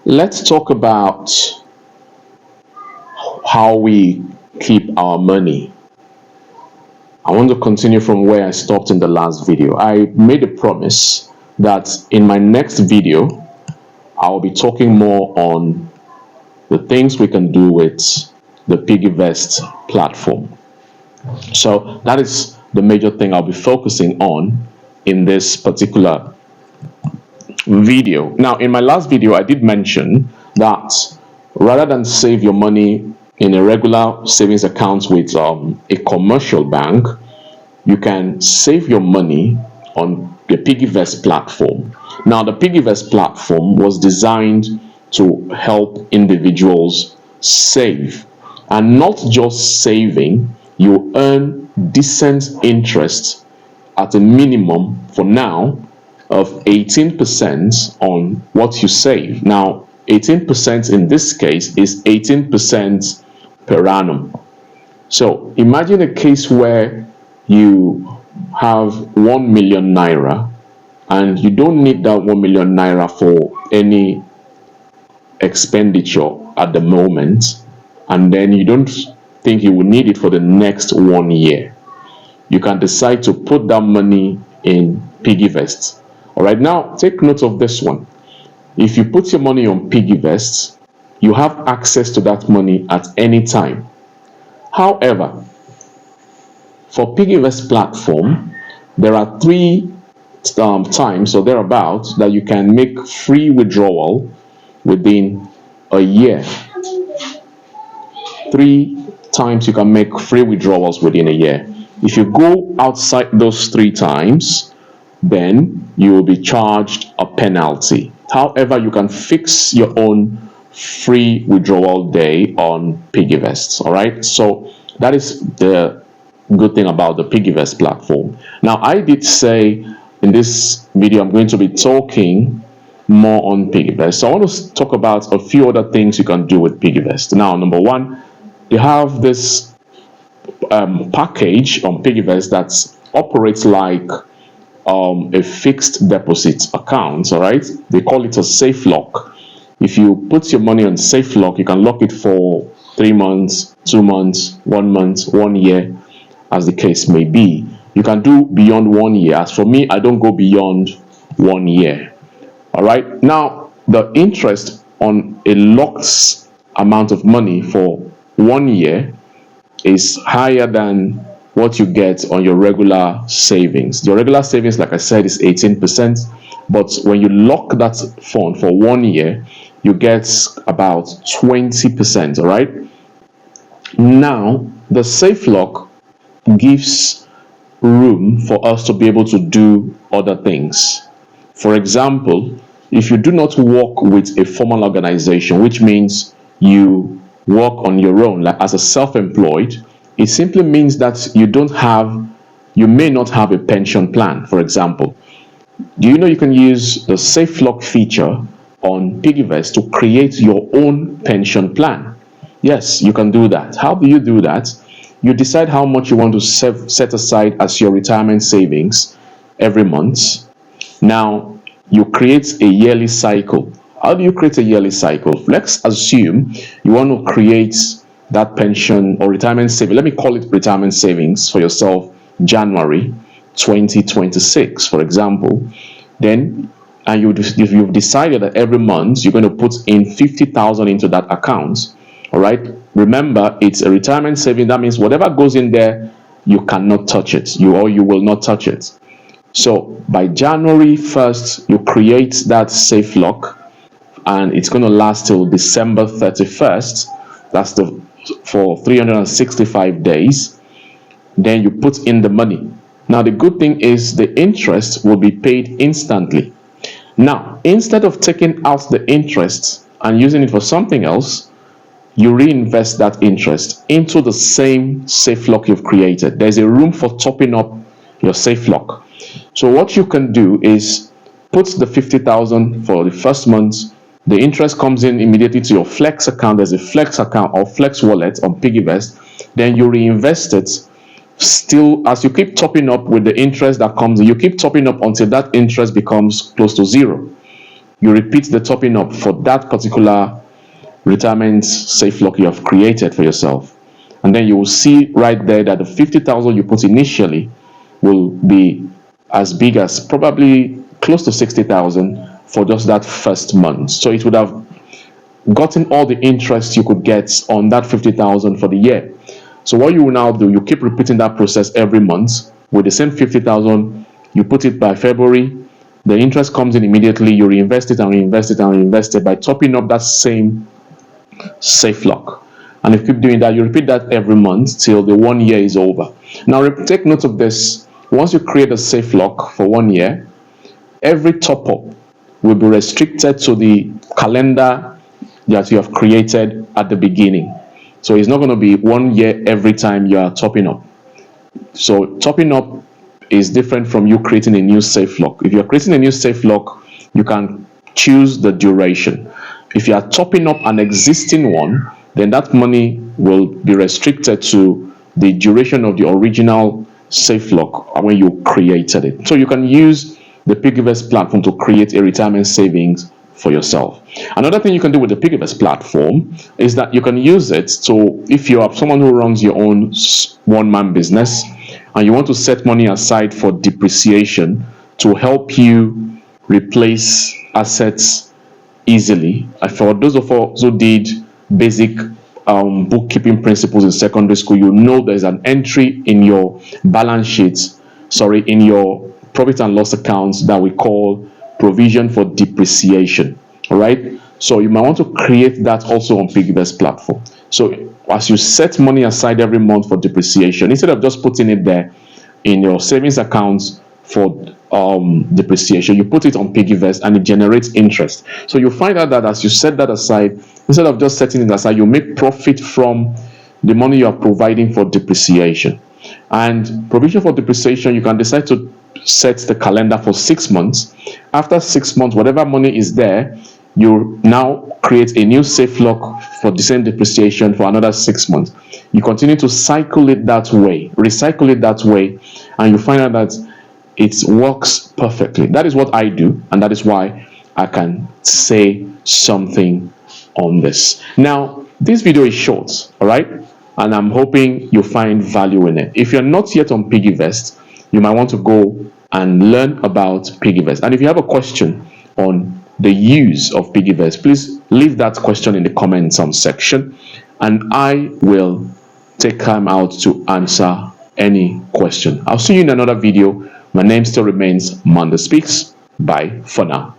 Let's talk about how we keep our money. I want to continue from where I stopped in the last video. I made a promise that in my next video, I will be talking more on the things we can do with the Piggyvest platform. So that is the major thing I'll be focusing on in this particular video. Now, in my last video, I did mention that rather than save your money in a regular savings account with a commercial bank, you can save your money on the Piggyvest platform. Now, the Piggyvest platform was designed to help individuals save, and not just saving. You earn decent interest at a minimum for now of 18% on what you save. Now, 18% in this case is 18% per annum. So imagine a case where you have 1 million naira and you don't need that 1 million naira for any expenditure at the moment, and then you don't think you will need it for the next 1 year. You can decide to put that money in Piggyvest. All right, now take note of this one. If you put your money on Piggyvest, you have access to that money at any time. However, for Piggyvest platform, there are 3 times or thereabouts that you can make free withdrawal within a year. 3 times you can make free withdrawals within a year. If you go outside those 3 times, then you will be charged a penalty. However, you can fix your own free withdrawal day on Piggyvest. All right, so that is the good thing about the Piggyvest platform. Now, I did say in this video I'm going to be talking more on Piggyvest. So I want to talk about a few other things you can do with Piggyvest. Now, number one, you have this package on Piggyvest that operates like a fixed deposit account. All right, they call it a safe lock. If you put your money on safe lock, you can lock it for 3 months, 2 months, 1 month, 1 year, as the case may be. You can do beyond 1 year. As for me, I don't go beyond 1 year. All right, now the interest on a locked amount of money for 1 year is higher than what you get on your regular savings. Your regular savings, like I said, is 18%, but when you lock that fund for 1 year, you get about 20%. All right, now the safe lock gives room for us to be able to do other things. For example, if you do not work with a formal organization, which means you work on your own, like as a self-employed, it simply means that you may not have a pension plan, for example. Do you know you can use the safe lock feature on Piggyvest to create your own pension plan? Yes, you can do that. How do you do that? You decide how much you want to set aside as your retirement savings every month. Now, you create a yearly cycle. How do you create a yearly cycle? Let's assume you want to create that pension or retirement saving. Let me call it retirement savings for yourself, January 2026, for example. Then, and you've decided that every month you're going to put in 50,000 into that account. All right. Remember, it's a retirement saving. That means whatever goes in there, you cannot touch it. You will not touch it. So by January 1st, you create that safe lock, and it's going to last till December 31st. That's for 365 days. Then you put in the money. Now, the good thing is the interest will be paid instantly. Now, instead of taking out the interest and using it for something else, you reinvest that interest into the same safe lock you've created. There's a room for topping up your safe lock. So what you can do is put the 50,000 for the first month. The interest comes in immediately to your Flex account. There's a Flex account or Flex wallet on Piggyvest. Then you reinvest it. Still, as you keep topping up with the interest that comes in, you keep topping up until that interest becomes close to 0. you repeat the topping up for that particular retirement safe lock you have created for yourself. And then you will see right there that the 50,000 you put initially will be as big as probably close to 60,000 for just that first month. So it would have gotten all the interest you could get on that 50,000 for the year. So what you will now do, you keep repeating that process every month with the same 50,000. You put it by February, the interest comes in immediately, you reinvest it and reinvest it and reinvest it by topping up that same safe lock. And if you keep doing that, you repeat that every month till the 1 year is over. Now take note of this. Once you create a safe lock for 1 year, every top up will be restricted to the calendar that you have created at the beginning. So it's not going to be 1 year every time you are topping up. So topping up is different from you creating a new safe lock. If you're creating a new safe lock, you can choose the duration. If you are topping up an existing one, then that money will be restricted to the duration of the original safe lock when you created it. So you can use the Piggyvest platform to create a retirement savings for yourself. Another thing you can do with the Piggyvest platform is that you can use it to, if you are someone who runs your own one-man business and you want to set money aside for depreciation to help you replace assets easily. For those of us who did basic bookkeeping principles in secondary school, you know there's an entry in your balance sheet, in your profit and loss accounts that we call provision for depreciation. All right, so you might want to create that also on Piggyvest platform. So as you set money aside every month for depreciation, instead of just putting it there in your savings accounts for depreciation, you put it on Piggyvest and it generates interest. So you find out that as you set that aside, instead of just setting it aside, you make profit from the money you are providing for depreciation. And provision for depreciation, you can decide to set the calendar for 6 months. After 6 months, whatever money is there, you now create a new safe lock for the same depreciation for another 6 months. You continue to cycle it that way, recycle it that way, and you find out that it works perfectly. That is what I do, and that is why I can say something on this. Now, this video is short, all right? And I'm hoping you find value in it. If you're not yet on Piggyvest, you might want to go and learn about Piggyvest. And if you have a question on the use of Piggyvest, please leave that question in the comments section, and I will take time out to answer any question. I'll see you in another video. My name still remains Manda Speaks. Bye for now.